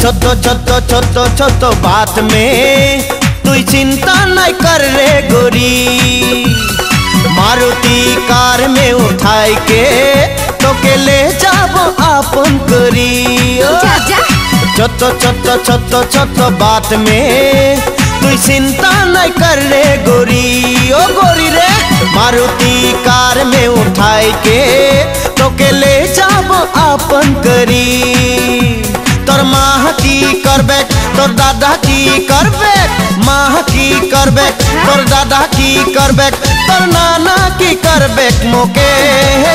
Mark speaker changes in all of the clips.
Speaker 1: छोटो छोटो छोटो छोटो बात में तू चिंता नहीं कर रे गोरी। मारुति कार में उठाई के तो के ले जाबो अपन करी। छोटो छोटो छोटो छोटो बात में तू चिंता नहीं कर रे गोरी। ओ गोरी रे मारुति कार में उठाई के तो के ले जाबो अपन करी। तोर माँ की करबे तोर दादा की करबे, माँ की करबे तोर दादा की करबे, तोर नाना की करबे मोके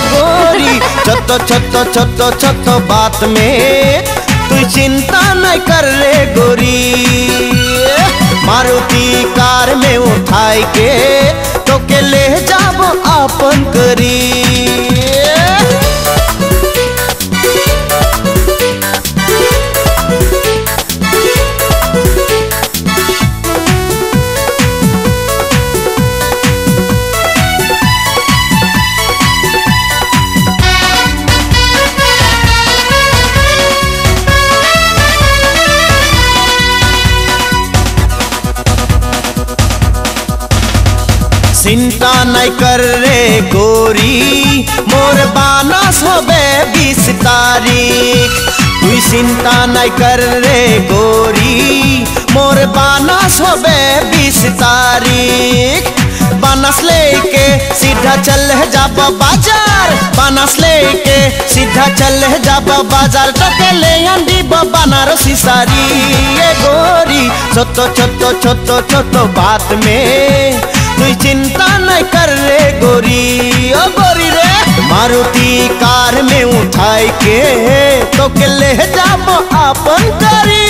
Speaker 1: गोरी। छोटो छोटो छोटो छोटो बात में तू चिंता नहीं कर रे गोरी। मारुति कार में उठाई के तो के ले जाबो अपन करी। चिंता नहीं कर रे गोरी मोर बानस होबे 20 तारीख। तू चिंता नहीं कर रे गोरी मोर बानस होबे 20 तारीख। बानस लेके सीधा चल जाबो बाजार, बानस लेके सीधा चल जाबो बाजार। तो के ले आंदी बनारसी साड़ी ये गोरी। छोटो छोटो छोटो छोटो बात में तू चिंता नहीं कर रे गोरी। ओ गोरी रे मारुति कार में उठाई के तो के ले जाबो अपन करी।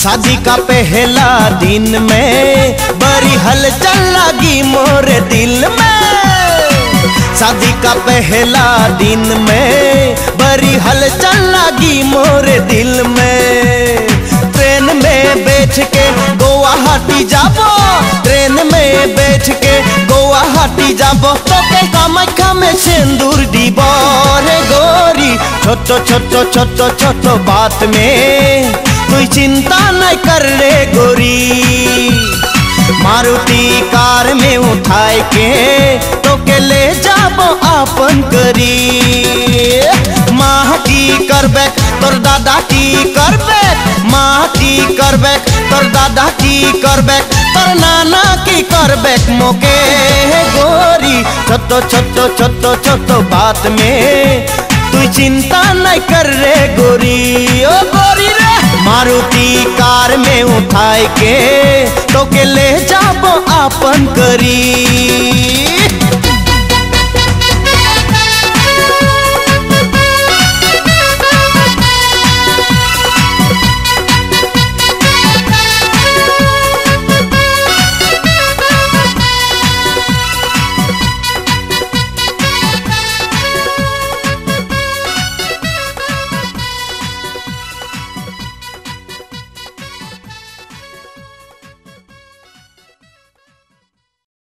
Speaker 1: शादी का पहला दिन में बड़ी हलचल लगी मोरे दिल में। शादी का पहला दिन में बड़ी हलचल लगी मोरे दिल में। ट्रेन में बैठ के गुवाहाटी जाबो, ट्रेन में बैठ के गुवाहाटी जाबो। तो के कामाख्या में सिंदूर दीबो रे गोरी। छोटो छोटो छोटो छोटो बात में तू चिंता नहीं कर रे गोरी। मारुति कार में उठाई के तो के ले जाबो अपन करी। माँ की करबे तोर दादा की करबे, माँ की करबे तोर दादा की करबे, तोर नाना की करबे मोके गोरी। छोटो छोटो छोटो छोटो बात में तू चिंता नहीं कर रे गोरी। ओ गोरी रे मारुति कार में उठाई के तो के ले जाबो अपन करी।